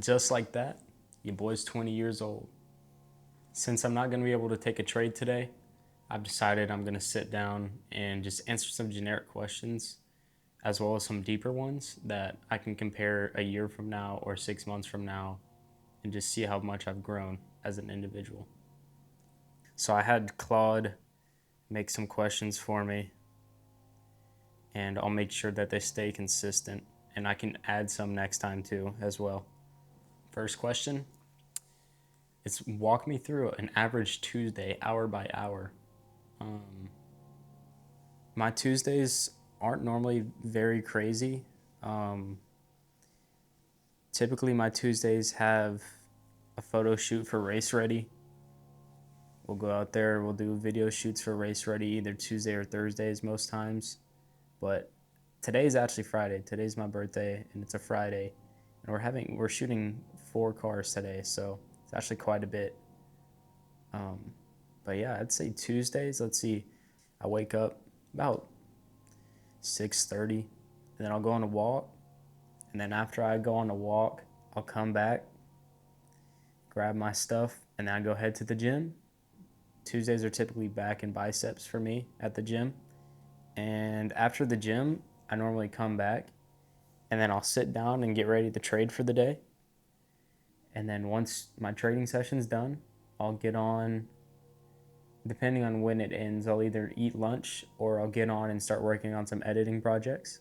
Just like that, your boy's 20 years old. Since I'm not going to be able to take a trade today, I've decided I'm going to sit down and just answer some generic questions as well as some deeper ones that I can compare a year from now or 6 months from now and just see how much I've grown as an individual. So I had Claude make some questions for me, and I'll make sure that they stay consistent, and I can add some next time too as well. First question, it's walk me through an average Tuesday hour by hour. Um, my Tuesdays aren't normally very crazy. Um, Typically, my Tuesdays have a photo shoot for Race Ready. We'll go out there, we'll do video shoots for Race Ready either Tuesday or Thursdays most times. But today's actually Friday. Today's my birthday and it's a Friday. And we're shooting 4 cars today, so it's actually quite a bit. Um, but yeah, I'd say Tuesdays, let's see. I wake up about 6:30 and then I'll go on a walk. And then after I go on a walk, I'll come back, grab my stuff, and then I go head to the gym. Tuesdays are typically back and biceps for me at the gym. And after the gym, I normally come back and then I'll sit down and get ready to trade for the day. And then once my trading session's done, I'll get on, depending on when it ends, I'll either eat lunch or I'll get on and start working on some editing projects.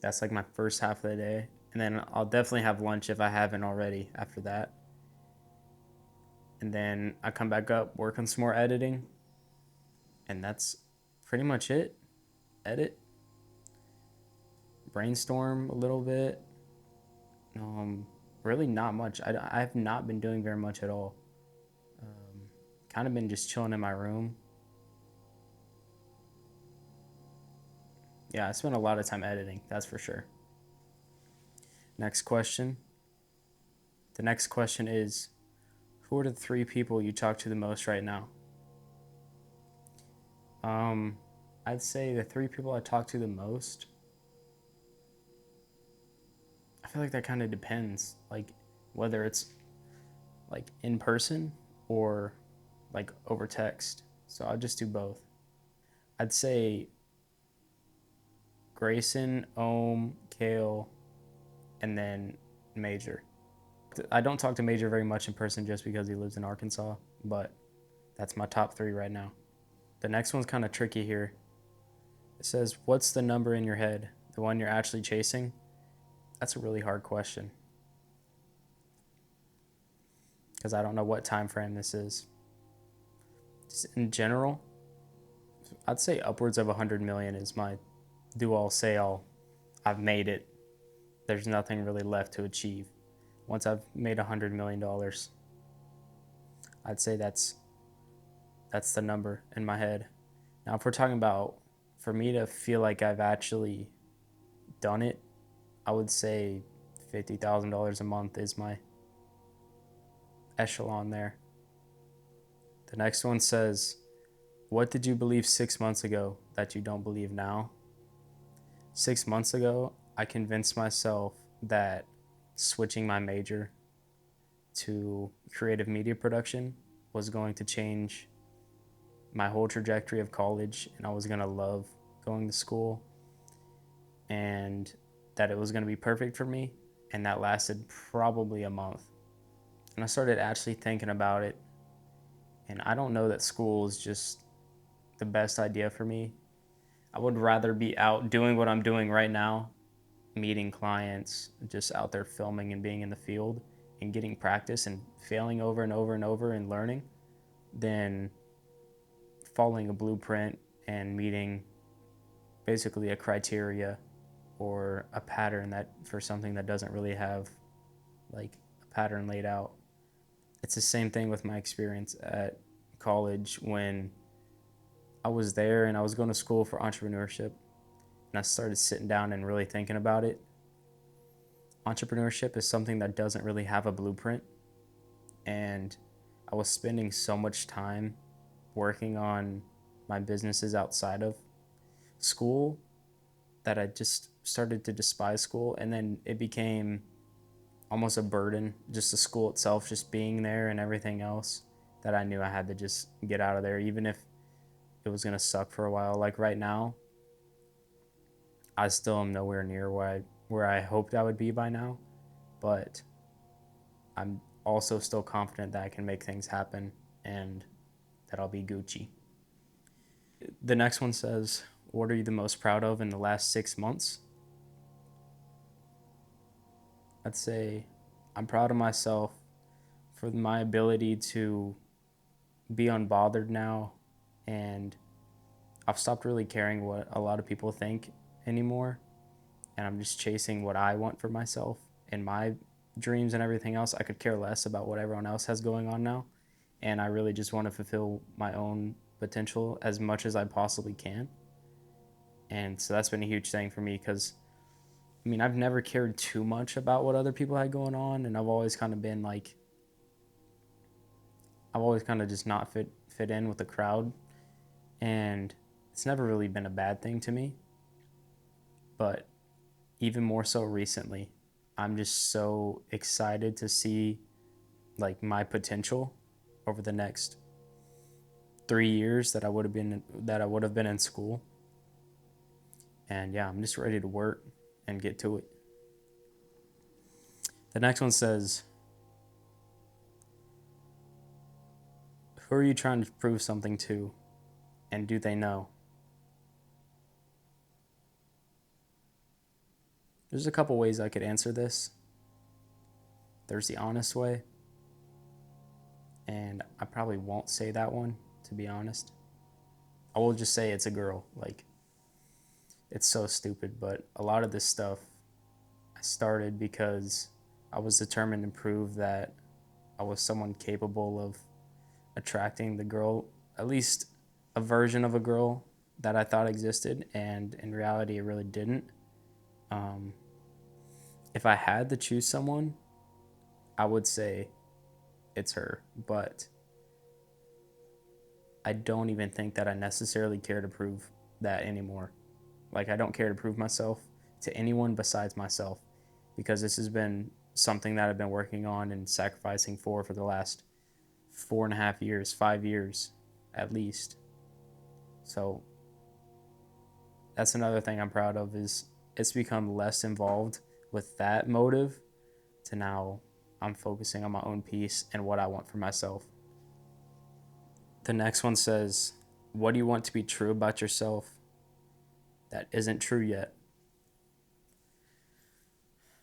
That's like my first half of the day. And then I'll definitely have lunch if I haven't already after that. And then I come back up, work on some more editing. And that's pretty much it. Edit, brainstorm a little bit. Really not much. I have not been doing very much at all. Kind of been just chilling in my room. Yeah, I spent a lot of time editing, that's for sure. Next question. The next question is, who are the 3 people you talk to the most right now? I'd say the 3 people I talk to the most, I feel like that kind of depends, like whether it's like in person or like over text. So I'll just do both. I'd say Grayson, Ohm, Kale, and then Major. I don't talk to Major very much in person just because he lives in Arkansas, but that's my top 3 right now. The next one's kind of tricky here. It says, what's the number in your head? The one you're actually chasing? That's a really hard question because I don't know what time frame this is. Just in general, I'd say upwards of 100 million is my do-all, say-all. I've made it. There's nothing really left to achieve. Once I've made $100 million, I'd say that's the number in my head. Now, if we're talking about for me to feel like I've actually done it, I would say $50,000 a month is my echelon there. The next one says, what did you believe 6 months ago that you don't believe now? 6 months ago, I convinced myself that switching my major to creative media production was going to change my whole trajectory of college, and I was going to love going to school, and that it was going to be perfect for me. And that lasted probably a month. And I started actually thinking about it, and I don't know that school is just the best idea for me. I would rather be out doing what I'm doing right now, meeting clients, just out there filming and being in the field and getting practice and failing over and over and over and learning, than following a blueprint and meeting basically a criteria or a pattern that for something that doesn't really have like a pattern laid out. It's the same thing with my experience at college when I was there and I was going to school for entrepreneurship, and I started sitting down and really thinking about it. Entrepreneurship is something that doesn't really have a blueprint, and I was spending so much time working on my businesses outside of school that I just started to despise school, and then it became almost a burden, just the school itself, just being there and everything else, that I knew I had to just get out of there, even if it was gonna suck for a while. Like right now, I still am nowhere near where I hoped I would be by now, but I'm also still confident that I can make things happen and that I'll be Gucci. The next one says, "What are you the most proud of in the last 6 months?" I'd say I'm proud of myself for my ability to be unbothered now, and I've stopped really caring what a lot of people think anymore, and I'm just chasing what I want for myself and my dreams and everything else. I could care less about what everyone else has going on now, and I really just want to fulfill my own potential as much as I possibly can. And so that's been a huge thing for me because I mean, I've never cared too much about what other people had going on, and I've always kind of been like, I've always kind of just not fit in with the crowd, and it's never really been a bad thing to me. But even more so recently, I'm just so excited to see like my potential over the next 3 years that I would have been in school. And yeah, I'm just ready to work and get to it. The next one says, "Who are you trying to prove something to, and do they know?" There's a couple ways I could answer this. There's the honest way, and I probably won't say that one, to be honest. I will just say it's a girl. Like, it's so stupid, but a lot of this stuff I started because I was determined to prove that I was someone capable of attracting the girl, at least a version of a girl that I thought existed, and in reality, it really didn't. Um, if I had to choose someone, I would say it's her, but I don't even think that I necessarily care to prove that anymore. Like, I don't care to prove myself to anyone besides myself because this has been something that I've been working on and sacrificing for the last 4.5 years, 5 years at least. So that's another thing I'm proud of is it's become less involved with that motive to now I'm focusing on my own peace and what I want for myself. The next one says, "What do you want to be true about yourself that isn't true yet?"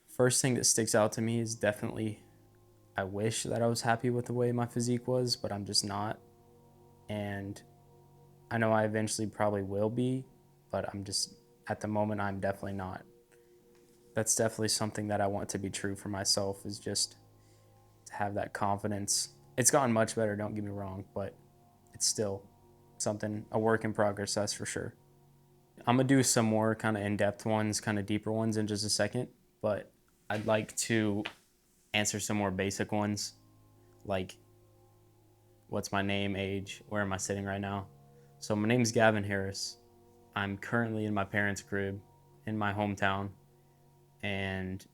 First thing that sticks out to me is definitely I wish that I was happy with the way my physique was, but I'm just not. And I know I eventually probably will be, but I'm just, at the moment, I'm definitely not. That's definitely something that I want to be true for myself is just to have that confidence. It's gotten much better, don't get me wrong, but it's still something, a work in progress, that's for sure. I'm gonna do some more kind of in depth ones, kind of deeper ones in just a second, but I'd like to answer some more basic ones like what's my name, age, where am I sitting right now. So my name is Gavin Harris. I'm currently in my parents' crib in my hometown, and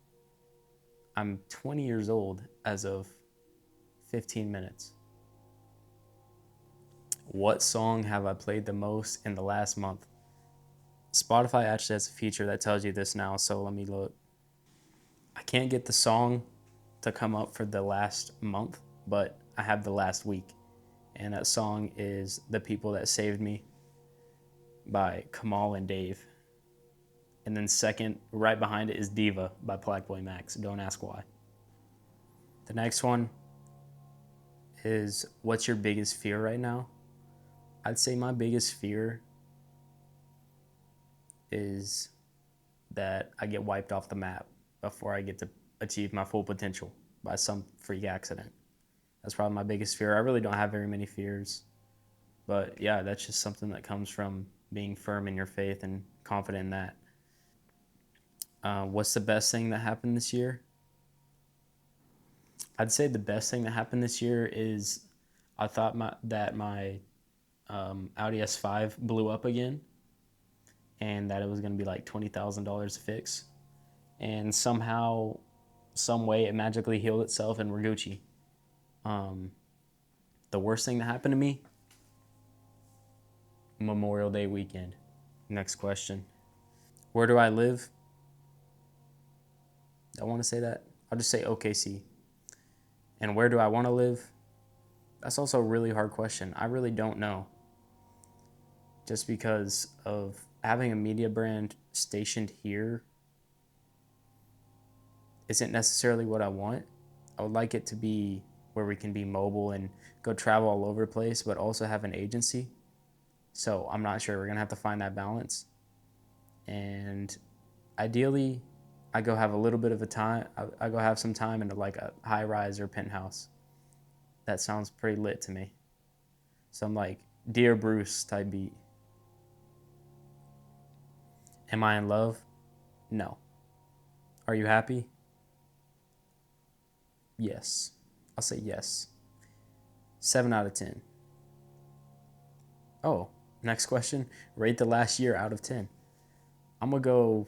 I'm 20 years old as of 15 minutes. What song have I played the most in the last month? Spotify actually has a feature that tells you this now, so let me look. I can't get the song to come up for the last month, but I have the last week. And that song is "The People That Saved Me" by Kamal and Dave. And then second, right behind it, is "Diva" by Black Boy Max. Don't ask why. The next one is, "What's your biggest fear right now?" I'd say my biggest fear is that I get wiped off the map before I get to achieve my full potential by some freak accident. That's probably my biggest fear. I really don't have very many fears, but yeah, that's just something that comes from being firm in your faith and confident in that. What's the best thing that happened this year? I'd say the best thing that happened this year is I thought my Audi S5 blew up again, and that it was going to be like $20,000 to fix. And somehow some way it magically healed itself and we're Gucci. The worst thing that happened to me, Memorial Day weekend. Next question. Where do I live? I want to say that. I'll just say OKC. And where do I want to live? That's also a really hard question. I really don't know. Just because of having a media brand stationed here isn't necessarily what I want. I would like it to be where we can be mobile and go travel all over the place, but also have an agency. So I'm not sure. We're gonna have to find that balance. And ideally, I go have a little bit of a time. I go have some time in like a high rise or penthouse. That sounds pretty lit to me. Some like Dear Bruce type beat. Am I in love? No. Are you happy? Yes. I'll say yes. 7 out of 10. Oh, next question. Rate the last year out of 10. I'm going to go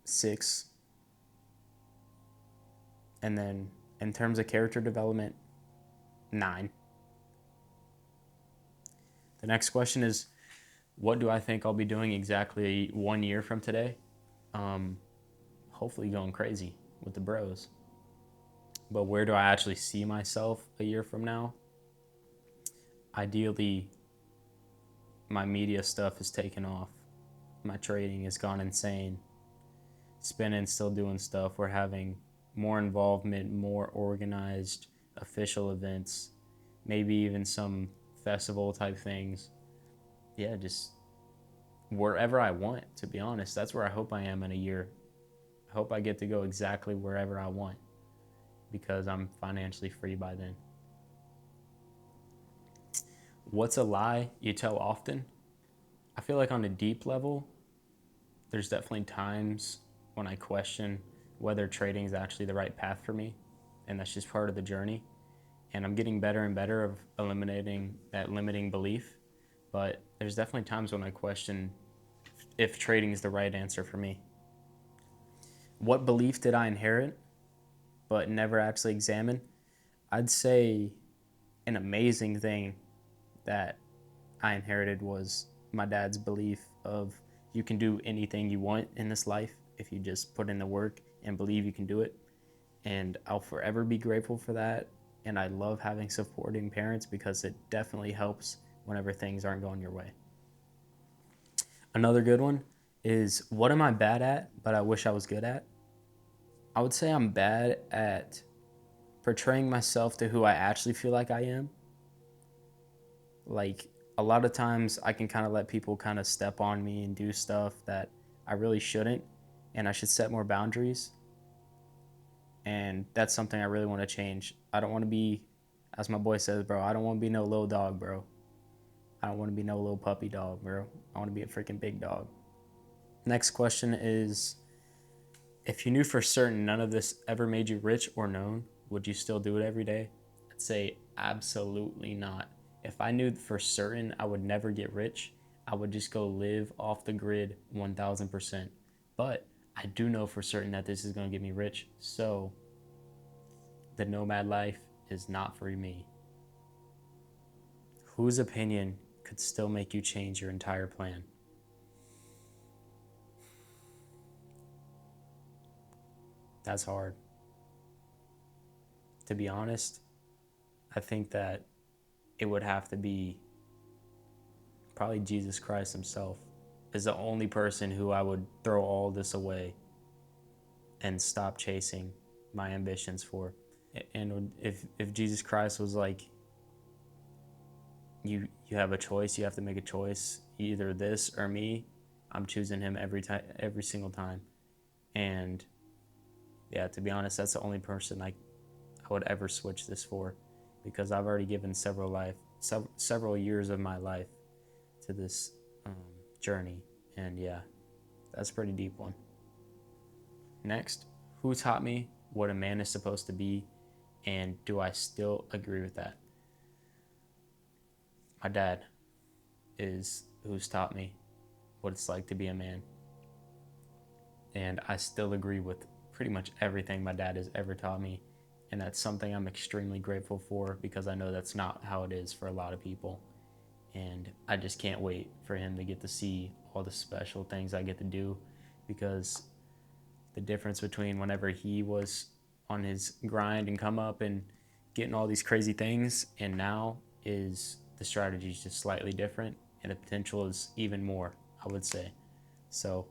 6. And then in terms of character development, 9. The next question is, what do I think I'll be doing exactly 1 year from today? Hopefully going crazy with the bros. But where do I actually see myself a year from now? Ideally, my media stuff is taken off. My trading has gone insane. Spinning, still doing stuff. We're having more involvement, more organized official events, maybe even some festival type things. Yeah, just wherever I want, to be honest. That's where I hope I am in a year. I hope I get to go exactly wherever I want because I'm financially free by then. What's a lie you tell often? I feel like on a deep level, there's definitely times when I question whether trading is actually the right path for me, and that's just part of the journey. And I'm getting better and better of eliminating that limiting belief, but there's definitely times when I question if trading is the right answer for me. What belief did I inherit but never actually examine? I'd say an amazing thing that I inherited was my dad's belief of you can do anything you want in this life if you just put in the work and believe you can do it. And I'll forever be grateful for that. And I love having supporting parents because it definitely helps whenever things aren't going your way. Another good one is, what am I bad at but I wish I was good at? I would say I'm bad at portraying myself to who I actually feel like I am. Like a lot of times I can kind of let people kind of step on me and do stuff that I really shouldn't, and I should set more boundaries. And that's something I really want to change. I don't want to be, as my boy says, bro, I don't want to be no little dog, bro. I don't want to be no little puppy dog, bro. I want to be a freaking big dog. Next question is, if you knew for certain none of this ever made you rich or known, would you still do it every day? I'd say absolutely not. If I knew for certain I would never get rich, I would just go live off the grid 1000%. But I do know for certain that this is going to get me rich. So the nomad life is not for me. Whose opinion could still make you change your entire plan? That's hard. To be honest, I think that it would have to be probably Jesus Christ himself is the only person who I would throw all this away and stop chasing my ambitions for. And if Jesus Christ was like, you have a choice, you have to make a choice, either this or me, I'm choosing him every single time. And yeah, to be honest, that's the only person I would ever switch this for, because I've already given several years of my life to this journey. And yeah, that's a pretty deep one. Next, who taught me what a man is supposed to be, and do I still agree with that? My dad is who's taught me what it's like to be a man. And I still agree with pretty much everything my dad has ever taught me. And that's something I'm extremely grateful for because I know that's not how it is for a lot of people. And I just can't wait for him to get to see all the special things I get to do, because the difference between whenever he was on his grind and come up and getting all these crazy things and now is the strategy is just slightly different and the potential is even more, I would say. So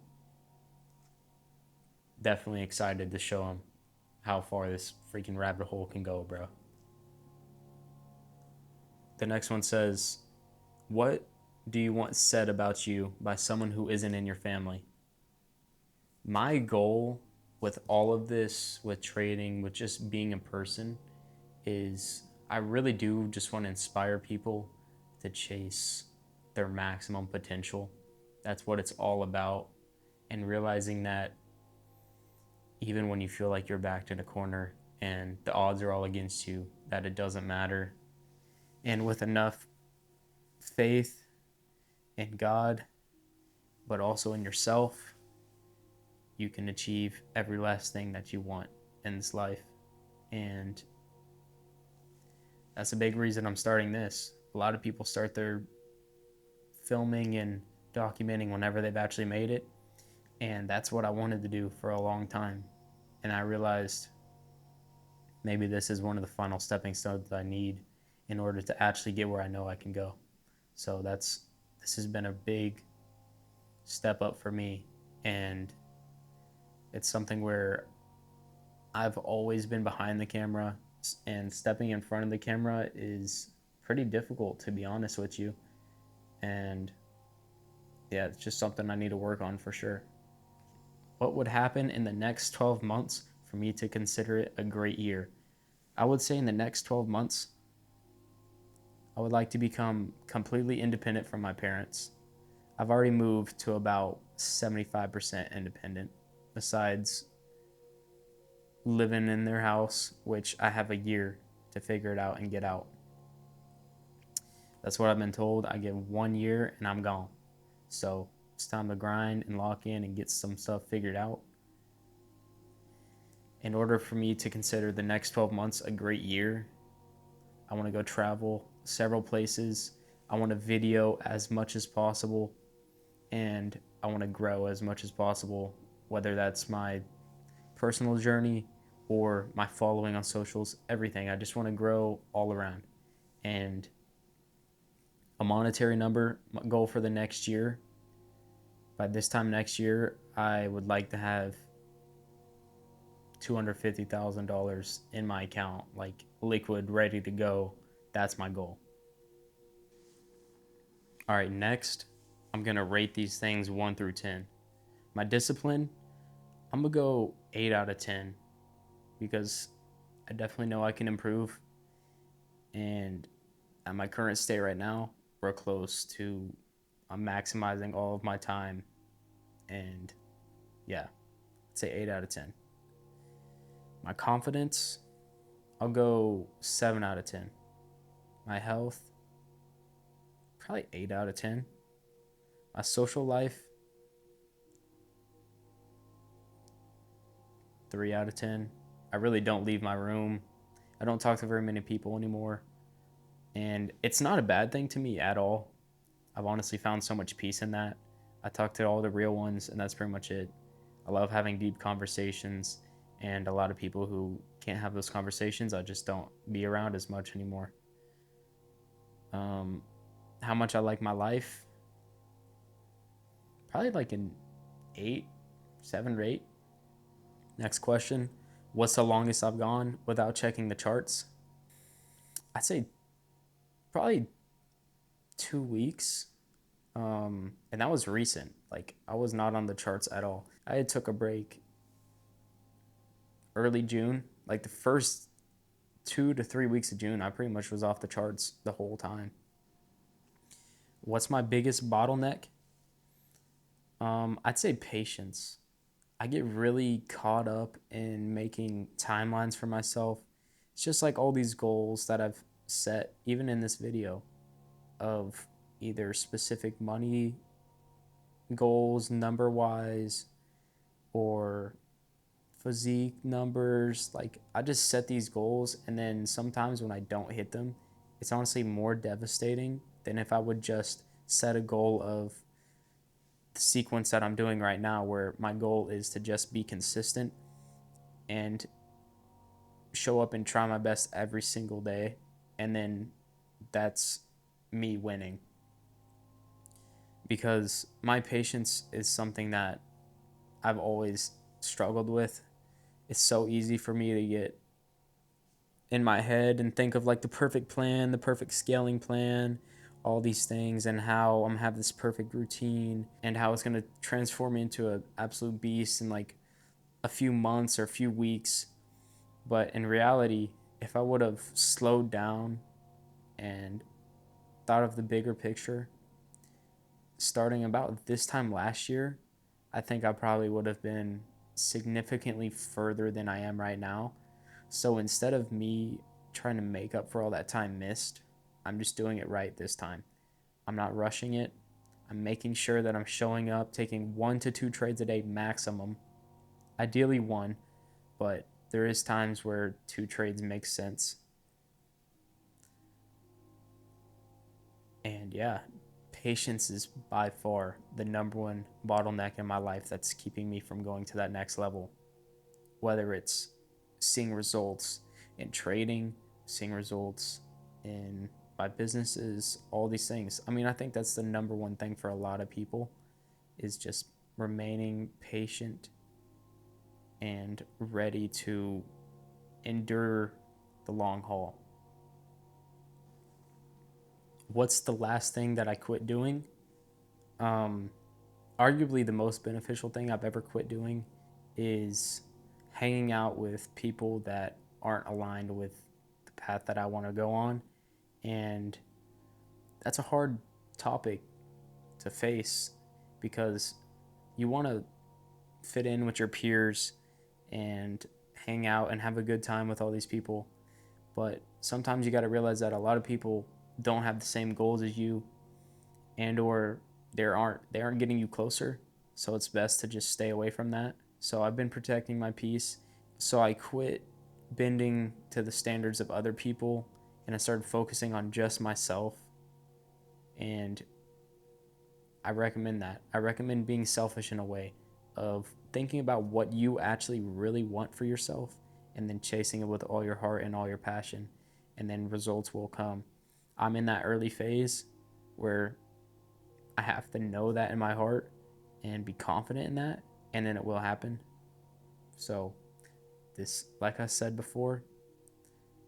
definitely excited to show him how far this freaking rabbit hole can go, bro. The next one says, what do you want said about you by someone who isn't in your family? My goal with all of this, with trading, with just being a person, is I really do just want to inspire people to chase their maximum potential. That's what it's all about. And realizing that even when you feel like you're backed in a corner and the odds are all against you, that it doesn't matter. And with enough faith in God, but also in yourself, you can achieve every last thing that you want in this life. And that's a big reason I'm starting this. A lot of people start their filming and documenting whenever they've actually made it. And that's what I wanted to do for a long time. And I realized maybe this is one of the final stepping stones that I need in order to actually get where I know I can go. So this has been a big step up for me. And it's something where I've always been behind the camera, and stepping in front of the camera is pretty difficult, to be honest with you. And yeah, it's just something I need to work on for sure. What would happen in the next 12 months for me to consider it a great year? I would say in the next 12 months, I would like to become completely independent from my parents. I've already moved to about 75% independent, besides living in their house, which I have a year to figure it out and get out. That's what I've been told. I get 1 year and I'm gone. So it's time to grind and lock in and get some stuff figured out. In order for me to consider the next 12 months a great year, I want to go travel several places. I want to video as much as possible, and I want to grow as much as possible, whether that's my personal journey or my following on socials, everything. I just want to grow all around. And a monetary number goal for the next year, by this time next year, I would like to have $250,000 in my account, like liquid, ready to go. That's my goal. All right, next, I'm going to rate these things 1 through 10. My discipline, I'm going to go 8 out of 10 because I definitely know I can improve. And at my current state right now, we're close to I'm maximizing all of my time. And yeah, I'd say 8 out of 10. My confidence, I'll go 7 out of 10. My health, probably 8 out of 10. My social life, 3 out of 10. I really don't leave my room. I don't talk to very many people anymore. And it's not a bad thing to me at all. I've honestly found so much peace in that. I talk to all the real ones, and that's pretty much it. I love having deep conversations, and a lot of people who can't have those conversations, I just don't be around as much anymore. How much I like my life? Probably like an 8, 7 or 8. Next question. What's the longest I've gone without checking the charts? I'd say probably 2 weeks. And that was recent. Like, I was not on the charts at all. I had took a break early June. Like the first 2 to 3 weeks of June, I pretty much was off the charts the whole time. What's my biggest bottleneck? I'd say patience. I get really caught up in making timelines for myself. It's just like all these goals that I've set, even in this video, of either specific money goals, number wise, or physique numbers. Like, I just set these goals, and then sometimes when I don't hit them, it's honestly more devastating than if I would just set a goal of the sequence that I'm doing right now, where my goal is to just be consistent and show up and try my best every single day. And then that's me winning. Because my patience is something that I've always struggled with. It's so easy for me to get in my head and think of like the perfect plan, the perfect scaling plan, all these things, and how I'm gonna have this perfect routine and how it's gonna transform me into an absolute beast in like a few months or a few weeks. But in reality, if I would have slowed down and thought of the bigger picture, starting about this time last year, I think I probably would have been significantly further than I am right now. So instead of me trying to make up for all that time missed, I'm just doing it right this time. I'm not rushing it. I'm making sure that I'm showing up, taking 1 to 2 trades a day maximum. Ideally one, but there is times where 2 trades make sense. And yeah, patience is by far the number one bottleneck in my life that's keeping me from going to that next level. Whether it's seeing results in trading, seeing results in my businesses, all these things. I mean, I think that's the number one thing for a lot of people is just remaining patient and ready to endure the long haul. What's the last thing that I quit doing? Um, Arguably the most beneficial thing I've ever quit doing is hanging out with people that aren't aligned with the path that I want to go on. And that's a hard topic to face because you want to fit in with your peers and hang out and have a good time with all these people. But sometimes you got to realize that a lot of people don't have the same goals as you, and or they aren't getting you closer. So it's best to just stay away from that. So I've been protecting my peace. So I quit bending to the standards of other people and I started focusing on just myself. And I recommend that. I recommend being selfish in a way of thinking about what you actually really want for yourself and then chasing it with all your heart and all your passion. And then results will come. I'm in that early phase where I have to know that in my heart and be confident in that, and then it will happen. So, this, like I said before,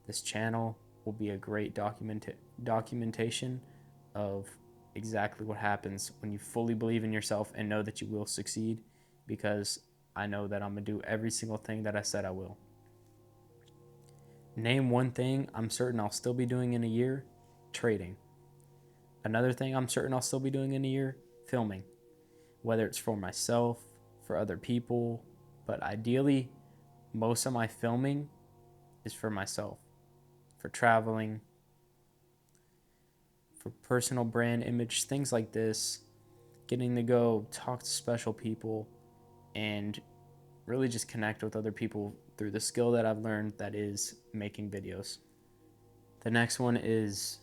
this channel will be a great documentation of exactly what happens when you fully believe in yourself and know that you will succeed, because I know that I'm going to do every single thing that I said I will. Name one thing I'm certain I'll still be doing in a year: trading. Another thing I'm certain I'll still be doing in a year: filming. Whether it's for myself, for other people, but ideally, most of my filming is for myself, for traveling, for personal brand image, things like this, getting to go talk to special people and really just connect with other people through the skill that I've learned, that is making videos. The next one is,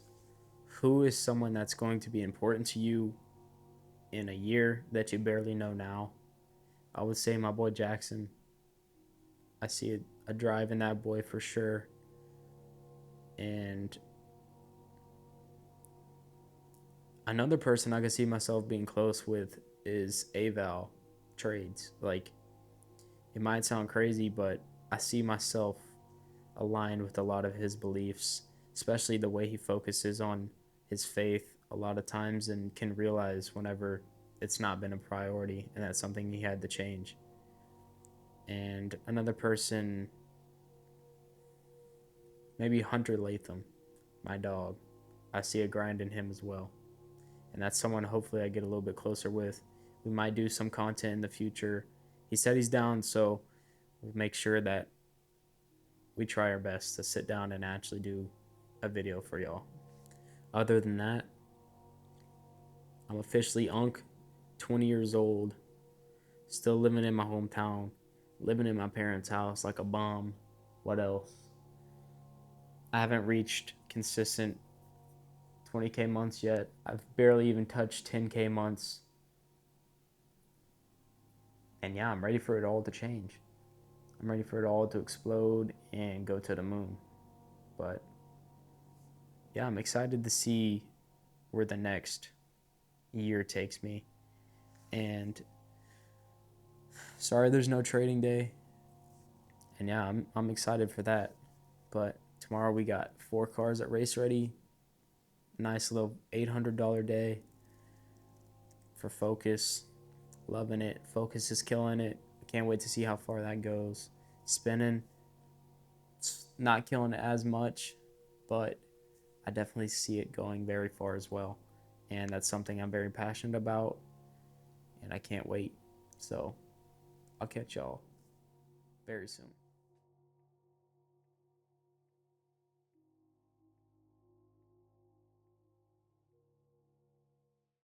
who is someone that's going to be important to you in a year that you barely know now? I would say my boy Jackson. I see a drive in that boy for sure. And another person I could see myself being close with is Aval Trades. Like, it might sound crazy, but I see myself aligned with a lot of his beliefs, especially the way he focuses on his faith a lot of times and can realize whenever it's not been a priority and that's something he had to change. And another person, maybe Hunter Latham, my dog. I see a grind in him as well. And that's someone hopefully I get a little bit closer with. We might do some content in the future. He said he's down, so we'll make sure that we try our best to sit down and actually do a video for y'all. Other than that, I'm officially Unc, 20 years old, still living in my hometown, living in my parents' house like a bum. What else? I haven't reached consistent 20K months yet. I've barely even touched 10K months. And yeah, I'm ready for it all to change. I'm ready for it all to explode and go to the moon. But yeah, I'm excited to see where the next year takes me. And sorry there's no trading day. And yeah, I'm excited for that. But tomorrow we got 4 cars at Race Ready. Nice little $800 day for Focus. Loving it. Focus is killing it. Can't wait to see how far that goes. Spinning, it's not killing it as much, but I definitely see it going very far as well. And that's something I'm very passionate about, and I can't wait. So I'll catch y'all very soon.